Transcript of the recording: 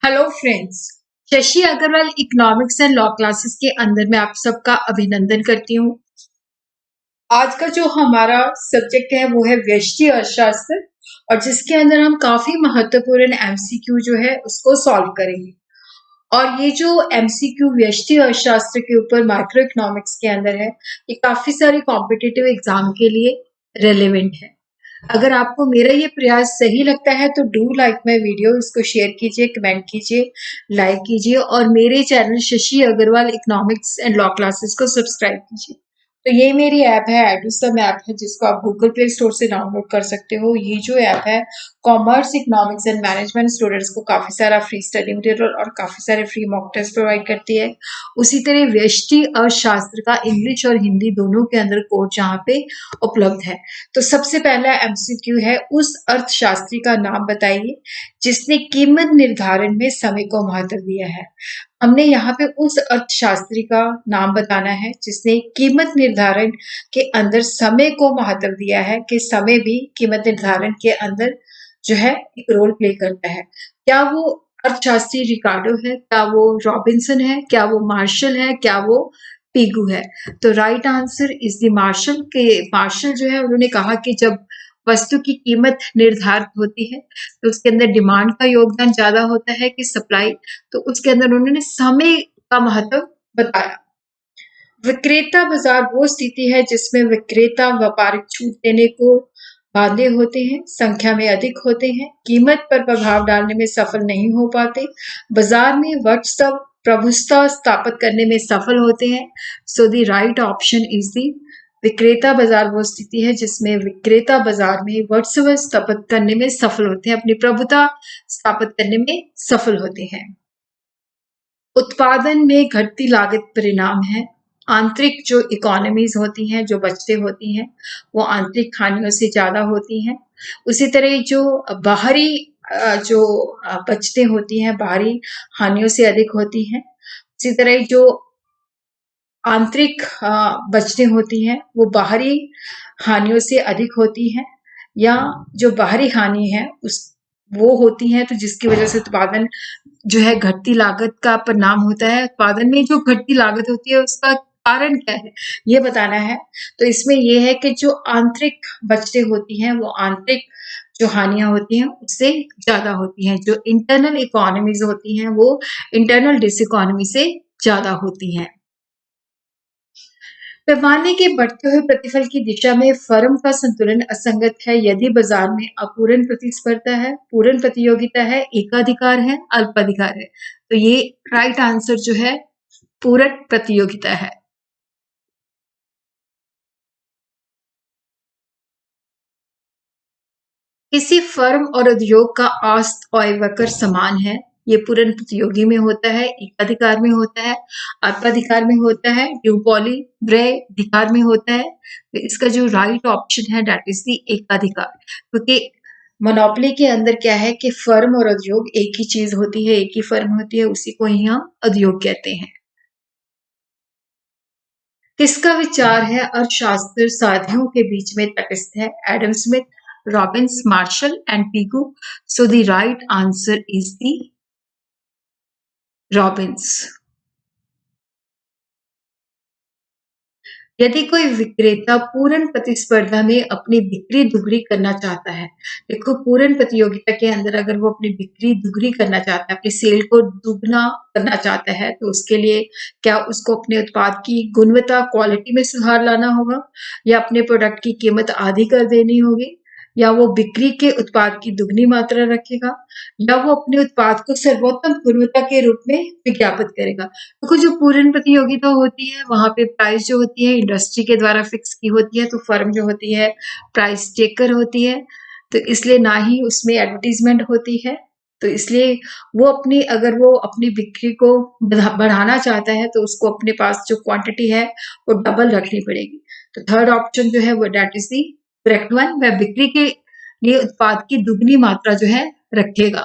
Hello friends. Shashi Agarwal economics and law classes के अंदर मैं आप सबका अभिनंदन करती हूँ। आज का जो हमारा सब्जेक्ट है वो है व्यष्टि अर्थशास्त्र और जिसके अंदर हम काफी महत्वपूर्ण एमसीक्यू जो है उसको सॉल्व करेंगे। और ये जो एमसीक्यू व्यष्टि अर्थशास्त्र के ऊपर माइक्रो इकोनॉमिक्स के अंदर है, ये काफी सारे कॉम्पिटिटिव एग्जाम के लिए रेलेवेंट है। अगर आपको मेरा ये प्रयास सही लगता है तो डू लाइक माई वीडियो, इसको शेयर कीजिए, कमेंट कीजिए, लाइक कीजिए और मेरे channel Shashi Agarwal economics and law classes को सब्सक्राइब कीजिए। तो ये मेरी ऐप है, एडुसम ऐप है, जिसको आप गूगल प्ले स्टोर से डाउनलोड कर सकते हो। ये जो ऐप है commerce, economics and management students को काफी सारा फ्री स्टडी मटेरियल और काफी सारे फ्री मॉक टेस्ट प्रोवाइड करती है। उसी तरह व्यष्टि अर्थशास्त्र का इंग्लिश और हिंदी दोनों के अंदर कोर्स यहाँ पे उपलब्ध है। तो सबसे पहला एमसीक्यू है, उस अर्थशास्त्री का नाम बताइए जिसने कीमत निर्धारण में समय को महत्व दिया है। हमने यहाँ पे उस अर्थशास्त्री का नाम बताना है जिसने कीमत निर्धारण के अंदर समय को महत्व दिया है, कि समय भी कीमत निर्धारण के अंदर जो है एक रोल प्ले करता है। क्या वो अर्थशास्त्री रिकार्डो है, क्या वो रॉबिन्सन है, क्या वो मार्शल है, क्या वो पीगू है? तो right answer is the Marshall. के मार्शल जो है उन्होंने कहा कि जब वस्तु की कीमत निर्धारित होती है तो उसके अंदर डिमांड का योगदान ज्यादा होता है कि सप्लाई, तो उसके अंदर उन्होंने समय का महत्व बताया। विक्रेता बाजार वो स्थिति है जिसमें विक्रेता व्यापारिक छूट देने को बांधे होते हैं, संख्या में अधिक होते हैं, कीमत पर प्रभाव डालने में सफल नहीं हो पाते, बाजार में वर्चस्व प्रभुत्व स्थापित करने में सफल होते हैं। So the right option is the विक्रेता बाजार वो स्थिति है जिसमें विक्रेता बाजार में वर्चस्व स्थापित करने में सफल होते हैं, अपनी प्रभुता स्थापित करने में सफल होते हैं। उत्पादन में घटती लागत परिणाम है। आंतरिक जो इकोनॉमीज होती हैं, जो बचतें होती हैं, वो आंतरिक हानियों से ज्यादा होती हैं। उसी तरह जो बाहरी जो बचतें होती हैं, बाहरी हानियों से अधिक होती हैं। उसी तरह जो आंतरिक बचतें होती हैं वो बाहरी हानियों से अधिक होती हैं, या जो बाहरी हानि है उस वो होती है तो जिसकी वजह से उत्पादन जो है घटती लागत का परिणाम होता है। उत्पादन में जो घटती लागत होती है उसका कारण क्या है ये बताना है। तो इसमें ये है कि जो आंतरिक बचतें होती हैं वो आंतरिक जो हानियां होती हैं उससे ज्यादा होती हैं, जो इंटरनल इकोनॉमीज होती हैं वो इंटरनल डिसइकोनॉमी से ज्यादा होती हैं। पैमाने के बढ़ते हुए प्रतिफल की दिशा में फर्म का संतुलन असंगत है यदि बाजार में अपूर्ण प्रतिस्पर्धा है, पूर्ण प्रतियोगिता है, एकाधिकार है, अल्पाधिकार है। तो ये राइट आंसर जो है पूर्ण प्रतियोगिता है। किसी फर्म और उद्योग का आस्त और वक्र समान है, ये पूर्ण प्रतियोगी में होता है, एकाधिकार में होता है, अल्पाधिकार में होता है, ड्यूपॉली ब्रे अधिकार में होता है। तो इसका जो राइट ऑप्शन है दैट इज द एकाधिकार, क्योंकि मोनोपोली के अंदर क्या है कि फर्म और उद्योग एक ही चीज होती है, एक ही फर्म होती है, उसी को ही हम उद्योग कहते हैं। किसका विचार है अर्थशास्त्र साथियों के बीच में तटस्थ है? Adam Smith, Robins, martial and Pigou. So the right answer is the Robins. यदि कोई विक्रेता पूर्ण प्रतिस्पर्धा में अपनी बिक्री दुगनी करना चाहता है, देखो पूर्ण प्रतियोगिता के अंदर अगर वो अपनी बिक्री दुगनी करना चाहता है, अपनी सेल को दुगना करना चाहता है, तो उसके लिए क्या उसको अपने उत्पाद की गुणवत्ता क्वालिटी में सुधार लाना होगा, या अपने प्रोडक्ट की कीमत आधी कर देनी होगी, या वो बिक्री के उत्पाद की दुगनी मात्रा रखेगा, या वो अपने उत्पाद को सर्वोत्तम गुणवत्ता के रूप में विज्ञापित करेगा। तो जो पूर्ण प्रतियोगिता होती है वहां पे प्राइस जो होती है इंडस्ट्री के द्वारा फिक्स की होती है, तो फर्म जो होती है प्राइस टेकर होती है, तो इसलिए ना ही उसमें एडवर्टीजमेंट होती है। तो इसलिए वो अपनी अगर वो अपनी बिक्री को बढ़ाना चाहता है तो उसको अपने पास जो क्वांटिटी है वो डबल रखनी पड़ेगी। तो थर्ड ऑप्शन जो है वो that is the correct one, वह बिक्री के लिए उत्पाद की दुगनी मात्रा जो है रखेगा।